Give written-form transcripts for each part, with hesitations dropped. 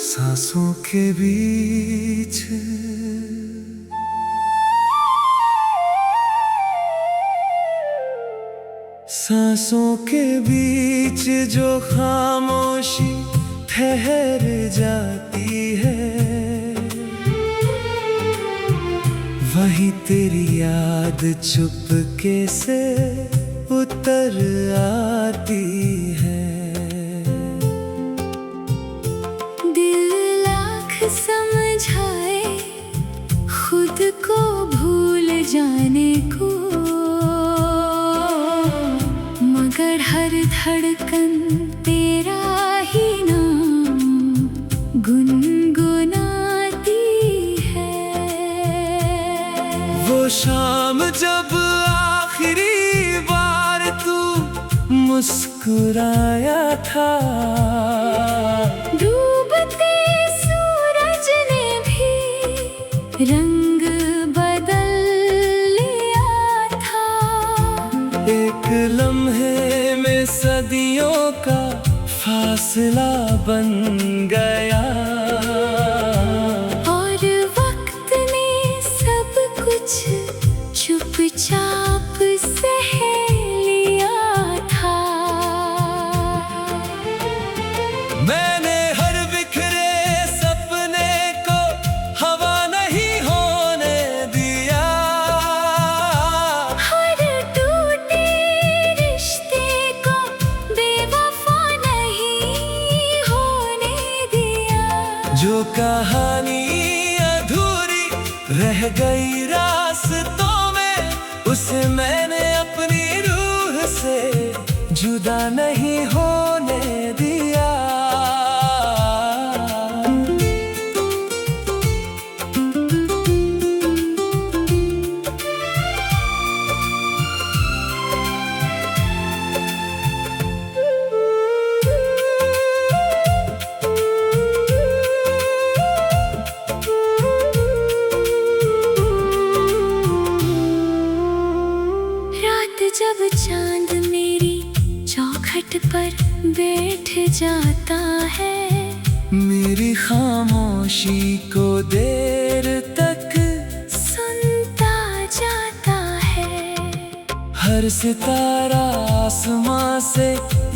सांसों के बीच सांसों के बीच जो खामोशी ठहर जाती है, वहीं तेरी याद चुपके से उतर आती है। दिल लाख समझाए खुद को भूल जाने को, मगर हर धड़कन तेरा ही नाम गुनगुनाती है। वो शाम जब आखिरी बार तू मुस्कुराया था, डूबते सूरज ने भी रंग बदल लिया था। एक लम्हे में सदियों का फासला बन गया, और वक्त ने सब कुछ चुपचाप सह लिया था। मैंने हर बिखरे सपने को हवा नहीं होने दिया, हर टूटे रिश्ते को बेवफा नहीं होने दिया। जो कहानी अधूरी रह गई रास्तों में, उसे मैंने अपनी रूह से जुदा नहीं होने दिया। जब चांद मेरी चौखट पर बैठ जाता है, मेरी खामोशी को देर तक सुनता जाता है। हर सितारा आसमां से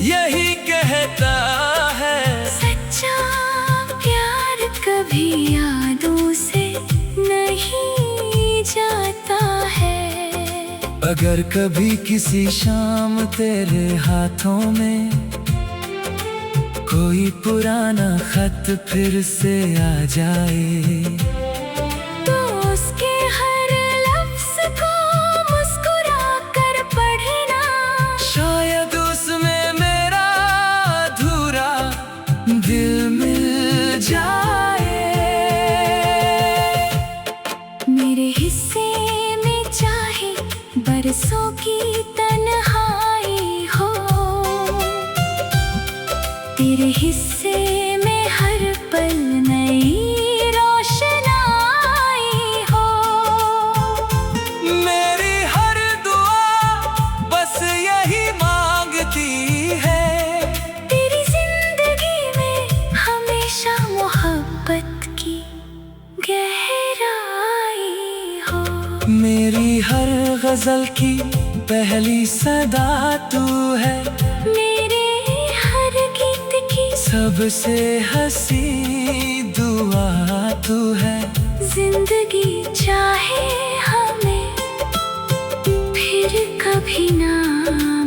यही कहता है, सच्चा प्यार कभी यादों से नहीं जाता है। अगर कभी किसी शाम तेरे हाथों में कोई पुराना खत फिर से आ जाए, तो उसके हर लफ्ज को मुस्कुरा कर पढ़ना। शायद उसमें मेरा अधूरा दिल मिल जाए। मेरे हिस्से में चाहे बरसों की तन्हाई हो, तेरे हिस्से में हर पल नई रोशनाई हो। मेरी हर दुआ बस यही मांगती है, तेरी जिंदगी में हमेशा मोहब्बत की गहराई हो। मेरी हर गजल की पहली सदा तू है, मेरे हर गीत की सबसे हंसी दुआ तू है। जिंदगी चाहे हमें फिर कभी ना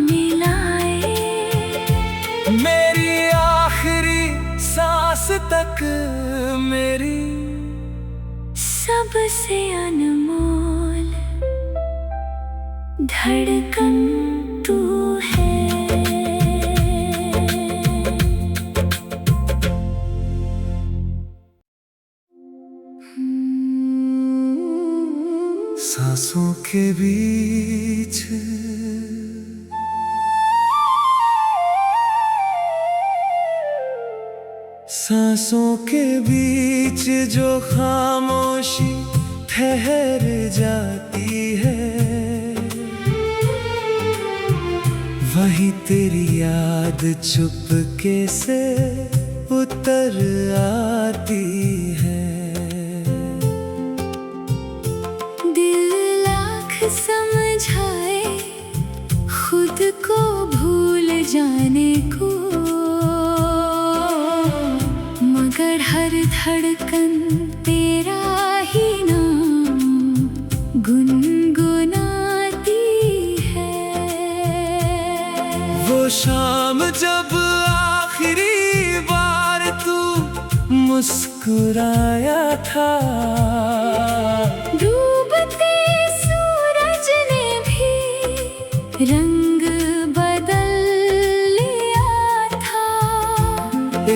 मिलाए, मेरी आखिरी सांस तक मेरी सबसे अनमोल धड़कन तू है। सांसों के बीच सांसों के बीच जो खामोशी ठहर जाती है, वहीं तेरी याद चुपके से उतर आती है। दिल लाख समझाए खुद को भूल जाने को, मगर हर धड़कन तेरा ही नाम गुनगुनाती है। वो शाम जब आखिरी बार तू मुस्कुराया था, डूबते सूरज ने भी रंग बदल लिया था।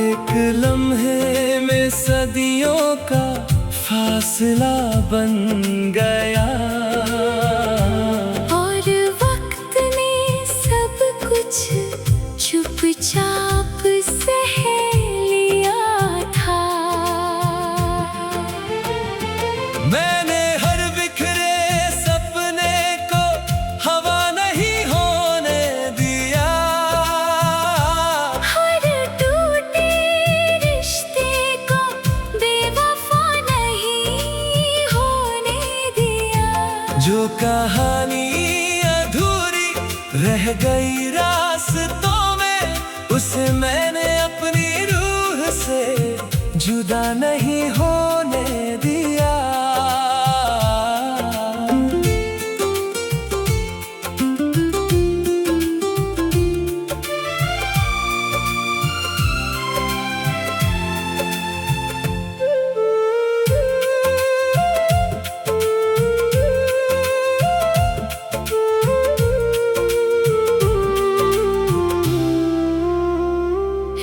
एक लम्हे में सदियों का फासला बन गया, और वक्त ने सब कुछ चुपचाप सह लिया था। मैंने हर बिखरे सपने को हवा नहीं होने दिया, हर टूटे रिश्ते को बेवफा नहीं होने दिया। जो कहानी अधूरी रह गई रास्तों में, उसे मैंने अपनी रूह से जुदा नहीं होने दिया।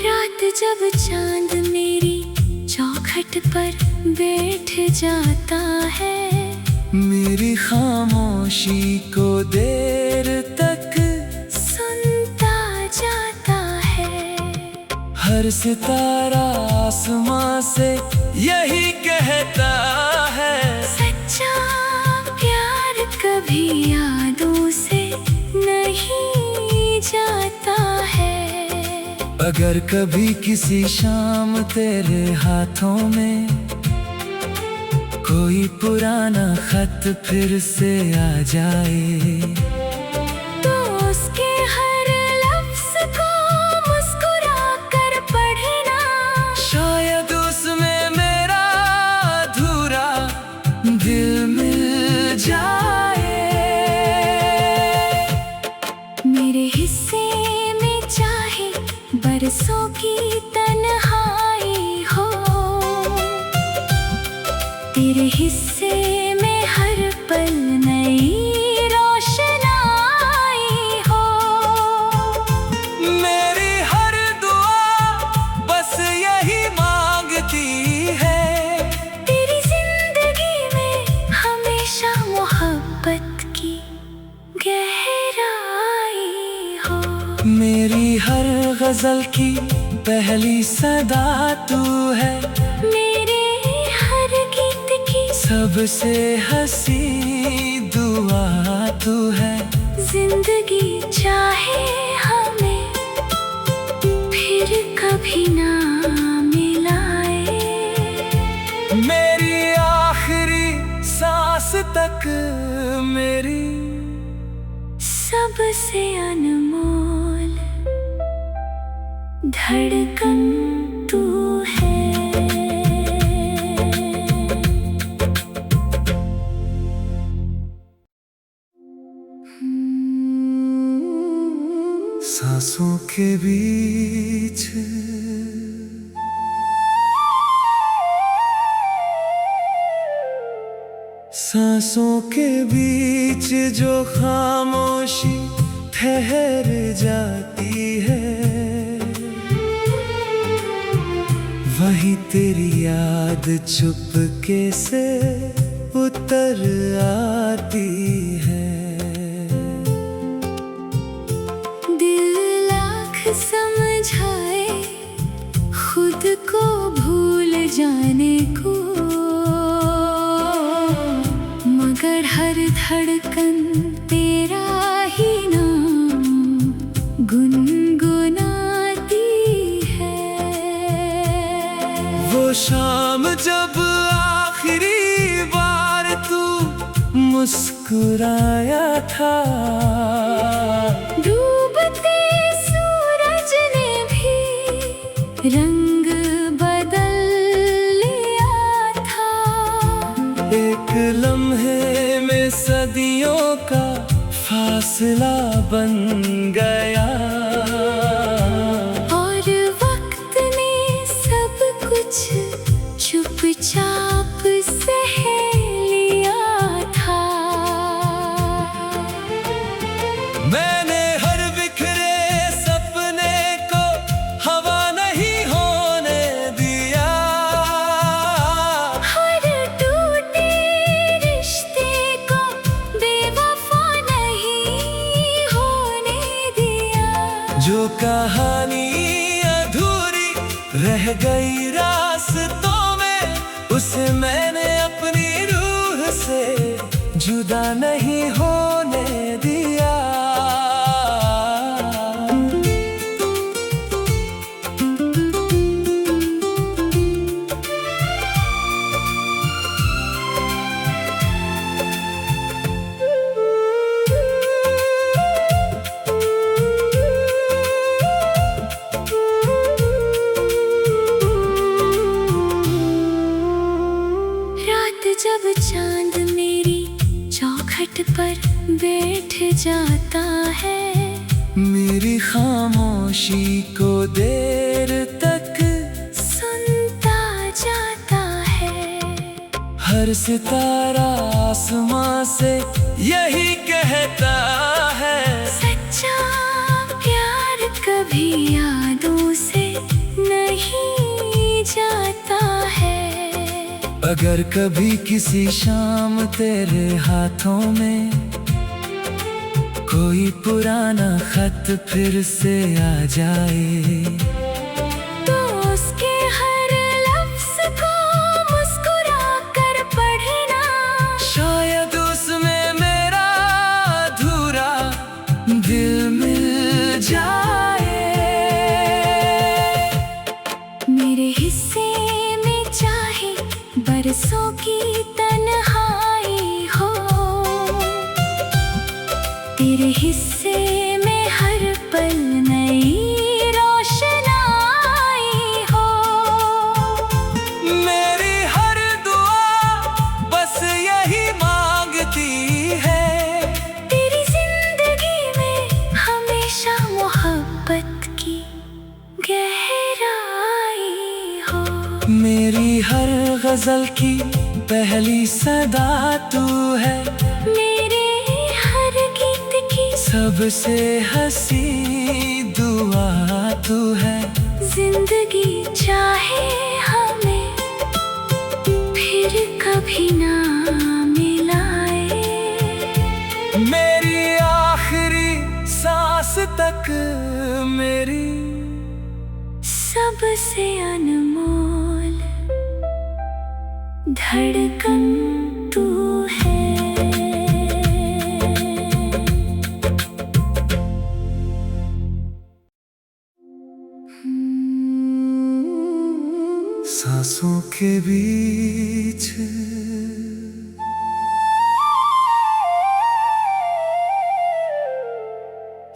रात जब चांद मेरी चौखट पर बैठ जाता है, मेरी खामोशी को देर तक सुनता जाता है। हर सितारा आसमां से यही कहता है, सच्चा प्यार कभी यादों से नहीं जाता है। अगर कभी किसी शाम तेरे हाथों में कोई पुराना खत फिर से आ जाए, तो उसके हर लफ्ज़ को मुस्कुरा कर पढ़ना, शायद उसमें मेरा अधूरा दिल मिल जाए। मेरे हिस्से में चाहे बरसों की तन्हाई हो, तेरे हिस्से में हर पल नई रोशनाई हो। मेरी हर दुआ बस यही मांगती है, तेरी जिंदगी में हमेशा मोहब्बत की गहराई हो। मेरी हर गजल की पहली सदा तू है, मेरे हर गीत की सबसे हंसी दुआ तू है। जिंदगी चाहे हमें फिर कभी ना मिलाए, मेरी आखिरी सांस तक मेरी सबसे अनमोल धड़कन तू है। सांसों के बीच सांसों के बीच जो खामोशी ठहर जाती है, वहीं तेरी याद चुपके से उतर आती है। दिल लाख समझाए खुद को भूल जाने को, मगर हर धड़कन तेरा ही नाम गुनगुनाती है। शाम जब आखिरी बार तू मुस्कुराया था, डूबते सूरज ने भी रंग बदल लिया था। एक लम्हे में सदियों का फासला बन गया, और वक्त ने सब कुछ चुपचाप सह लिया था। मैंने हर बिखरे सपने को हवा नहीं होने दिया, हर टूटे रिश्ते को बेवफा नहीं होने दिया। जो कहानी अधूरी रह गई रास्तों में, उसे मैंने अपनी रूह से जुदा नहीं होने दिया। रात जब चांद मेरी चौखट पर बैठ जाता है, मेरी खामोशी को देर तक सुनता जाता है। हर सितारा आसमां से यही कहता है, सच्चा प्यार कभी यादों से नहीं जाता है। अगर कभी किसी शाम तेरे हाथों में कोई पुराना खत फिर से आ जाए, तो उसके हर लफ्ज को मुस्कुरा कर पढ़ना, शायद उसमें मेरा अधूरा दिल मिल जाए। मेरे हिस्से में चाहे बरसों की तन्हाई हो, तेरे हिस्से में हर पल नई रोशनाई हो। मेरी हर दुआ बस यही मांगती है, तेरी जिंदगी में हमेशा मोहब्बत की गहराई हो। मेरी हर गजल की पहली सदा तू है, मेरे हर गीत की सबसे हंसी दुआ तू है। जिंदगी चाहे हमें फिर कभी ना मिलाए, मेरी आखिरी सांस तक मेरी सबसे अनमोल धड़कन तू है। सांसों के बीच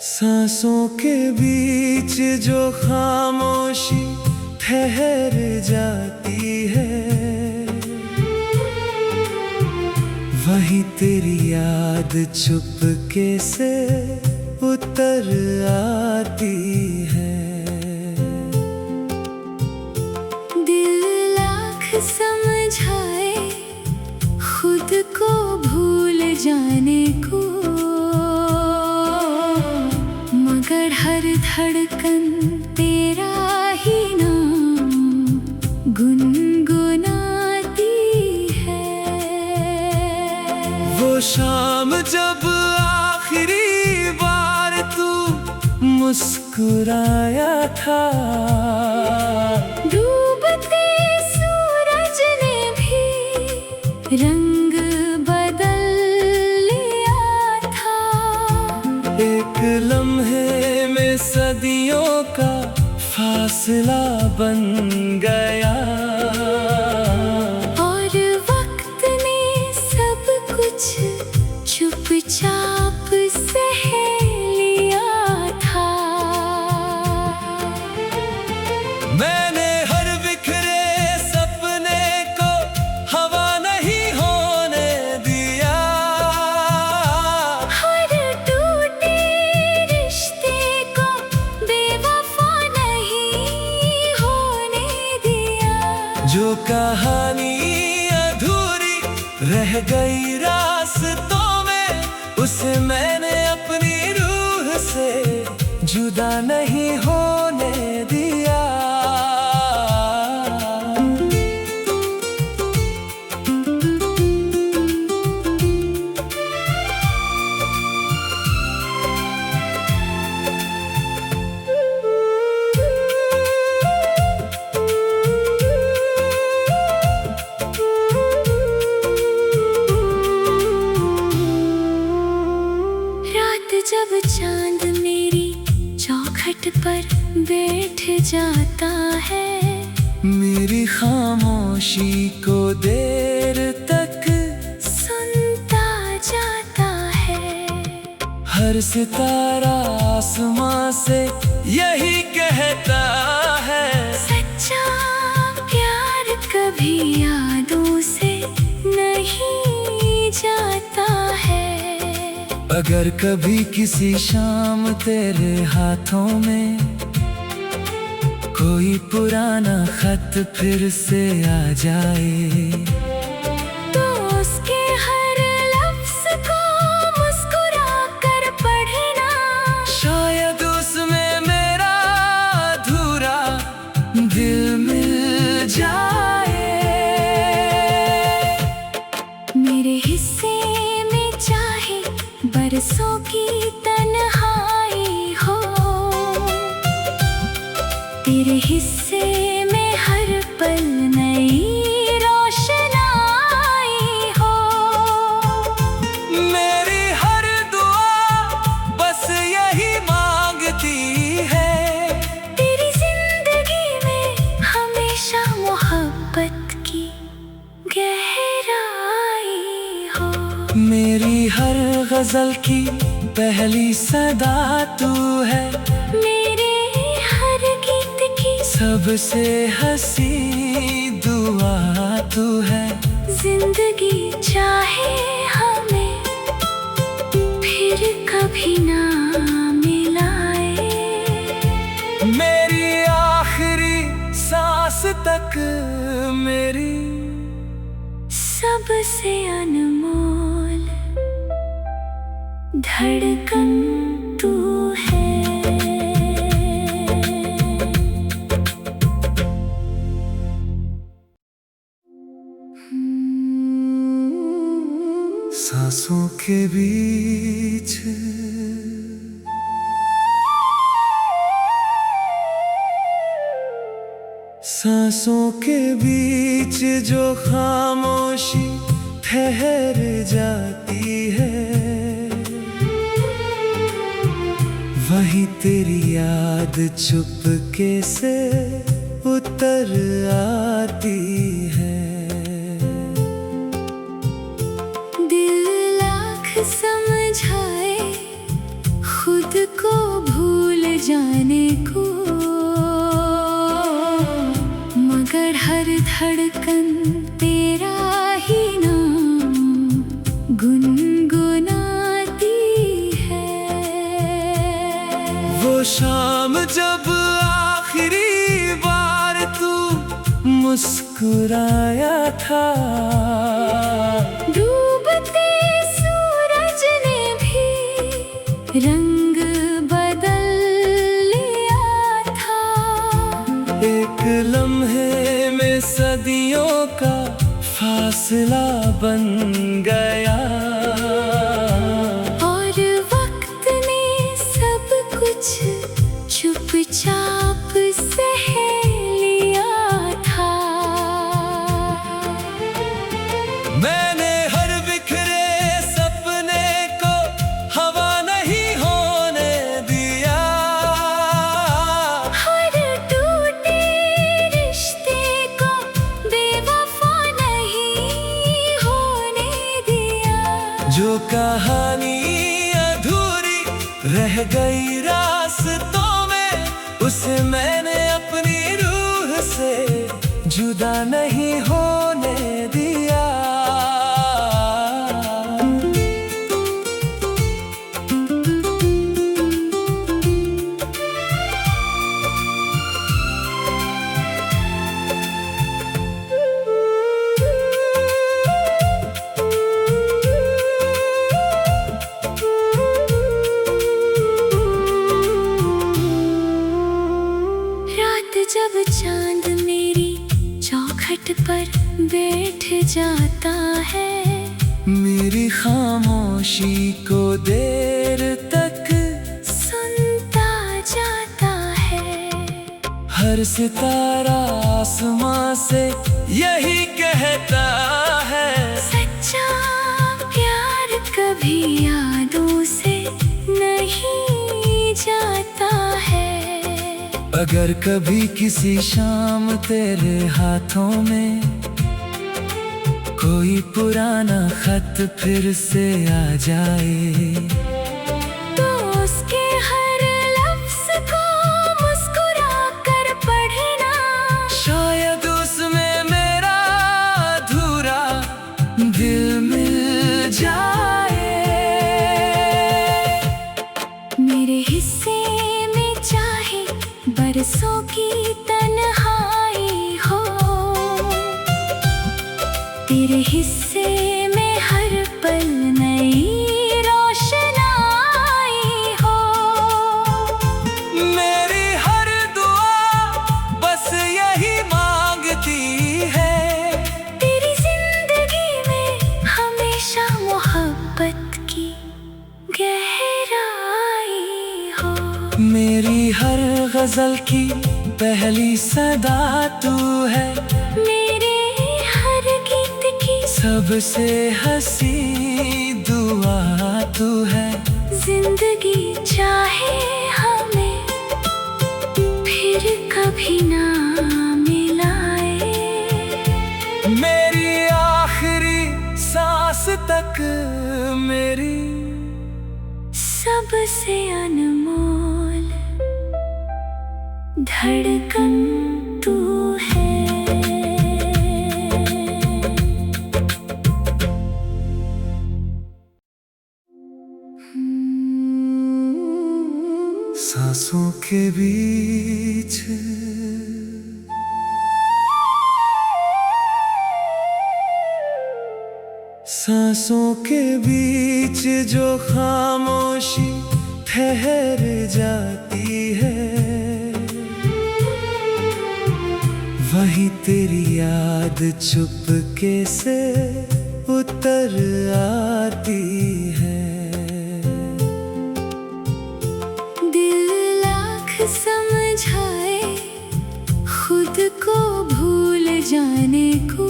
सांसों के बीच जो खामोशी ठहर जाती है, वहीं तेरी याद चुपके से उतर आती है। दिल लाख समझाए खुद को भूल जाने को, मगर हर धड़कन तेरा ही नाम गुनगुनाती है। वो शाम जब आखिरी बार तू मुस्कुराया था, डूबते सूरज ने भी रंग बदल लिया था। एक लम्हे में सदियों का फासला बन गया। जो कहानी अधूरी रह गई रास्तों में, उसे मैंने अपनी रूह से जुदा नहीं होने दिया। जब चांद मेरी चौखट पर बैठ जाता है, मेरी खामोशी को देर तक सुनता जाता है। हर सितारा आसमां से यही कहता है, सच्चा प्यार कभी यादों से नहीं जाता है। अगर कभी किसी शाम तेरे हाथों में कोई पुराना खत फिर से आ जाए, तो उसके हर लफ्ज को मुस्कुरा कर पढ़ना। शायद उसमें मेरा अधूरा दिल मिल जाए। मेरे हिस्से में चाहे बरसों की तन्हाई हो, तेरे हिस्से में हर पल नई रोशनाई हो। मेरी हर दुआ बस यही मांगती है, तेरी जिंदगी में हमेशा मोहब्बत की गहराई हो। मेरी हर गजल की पहली सदा तू है, मेरे हर गीत की सबसे हंसी दुआ तू है। जिंदगी चाहे हमें फिर कभी ना मिलाए, मेरी आखिरी सांस तक मेरी सबसे अनमोल धड़कन तू है। सांसों के बीच सांसों के बीच जो खामोशी ठहर जाती है, वहीं तेरी याद चुपके से उतर आती है। दिल लाख समझाए खुद को भूल जाने को, मगर हर धड़कन तेरा ही नाम गुनगुनाती है। वो शाम जब आखिरी बार तू मुस्कुराया था, डूबते सूरज ने भी रंग बदल लिया था। एक लम्हे में सदियों का फासला बन गया, और वक्त ने सब कुछ चुपचाप सह लिया था। मैंने हर बिखरे सपने को हवा नहीं होने दिया, हर टूटे रिश्ते को बेवफा नहीं होने दिया। जो कहानी अधूरी रह गई रास्तों में, उसे मैंने अपनी रूह से जुदा नहीं होने दिया। जब चांद मेरी चौखट पर बैठ जाता है, मेरी खामोशी को देर तक सुनता जाता है। हर सितारा आसमां से यही कहता है, सच्चा प्यार कभी यादों से नहीं जाता है। अगर कभी किसी शाम तेरे हाथों में कोई पुराना खत फिर से आ जाए, तो उसके हर लफ्ज को मुस्कुरा कर पढ़ना, शायद उसमें मेरा अधूरा दिल मिल जाए। मेरे हिस्से में चाहे बरसों की तन्हाई हो, तेरे हिस्से में हर पल नई रोशनाई हो। मेरी हर दुआ बस यही मांगती है, तेरी जिंदगी में हमेशा मोहब्बत की गहराई हो। मेरी हर गजल की पहली सदा तू है, मेरे हर गीत की सबसे हंसी दुआ तू है। जिंदगी चाहे हमें फिर कभी ना मिलाए, मेरी आखिरी सांस तक मेरी सबसे अनमोल धड़कन तू है। सांसों के बीच सांसों के बीच जो खामोशी ठहर जाती है, वहीं तेरी याद चुपके से उतर आती है। दिल लाख समझाए खुद को भूल जाने को,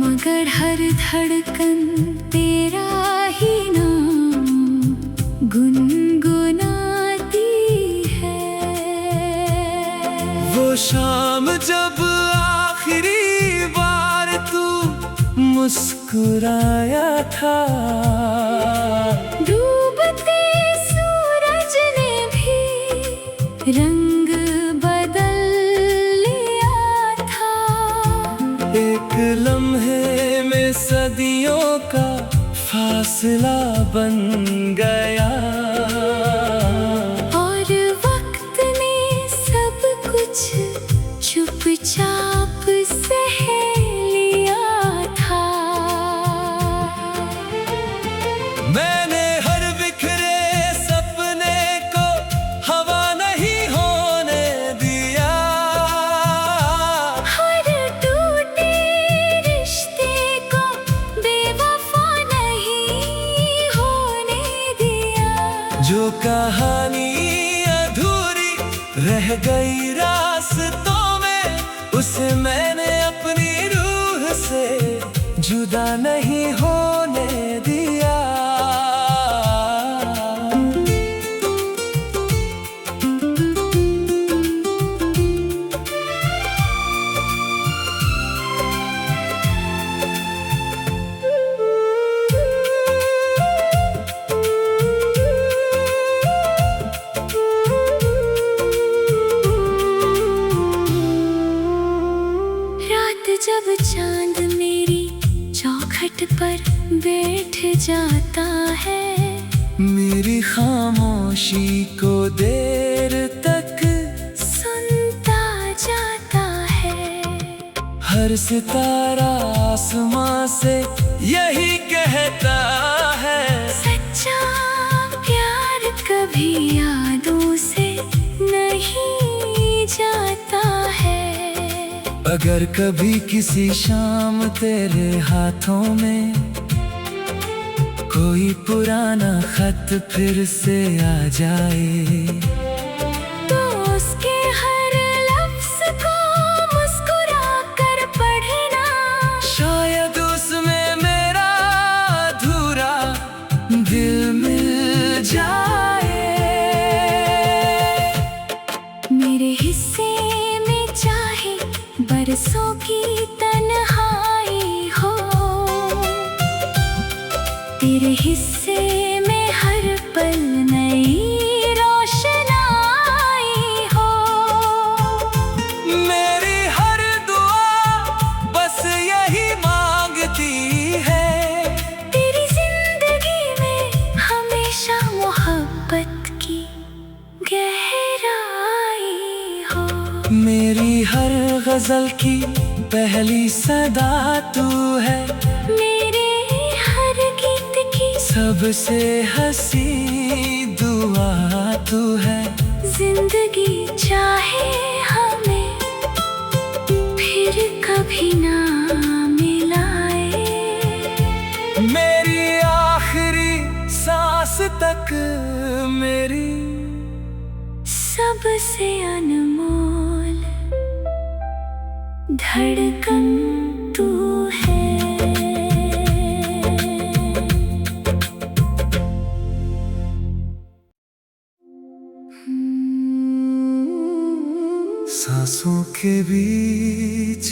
मगर हर धड़कन तेरा ही नाम गुनगुनाती है। वो शाम जब आखिरी बार तू मुस्कुराया था, डूबते सूरज ने भी रंग बदल लिया था। एक लम्हे में सदियों का फासला बन गया, और वक्त ने सब कुछ चुपचाप सह लिया था। मैंने हर बिखरे सपने को हवा नहीं होने दिया, हर टूटे रिश्ते को बेवफा नहीं होने दिया। जो कहानी अधूरी रह गई रास्तों में, उसे मैंने अपनी रूह से जुदा नहीं होने दिया। रात जब चांद मेरी चौखट पर बैठ जाता है, मेरी खामोशी को देर तक सुनता जाता है। हर सितारा आसमां से यही कहता है, सच्चा प्यार कभी यादों से नहीं अगर कभी किसी शाम तेरे हाथों में कोई पुराना खत फिर से आ जाए, तो उसके हर लफ्ज को मुस्कुरा कर पढ़ना। शायद उसमें मेरा अधूरा दिल मिल जाए। मेरे हिस्से में चाहे बरसों की तन्हाई हो, तेरे हिस्से में हर पल नई रोशनाई हो। मेरी हर दुआ बस यही मांगती है, तेरी जिंदगी में हमेशा मोहब्बत की गहराई हो। मेरी हर गजल की पहली सदा तू है, मेरे हर गीत की सबसे हंसी दुआ तू है। जिंदगी चाहे हमें फिर कभी ना मिलाए, मेरी आखिरी सांस तक मेरी सबसे अनमोल धड़कन तू है। सांसों के बीच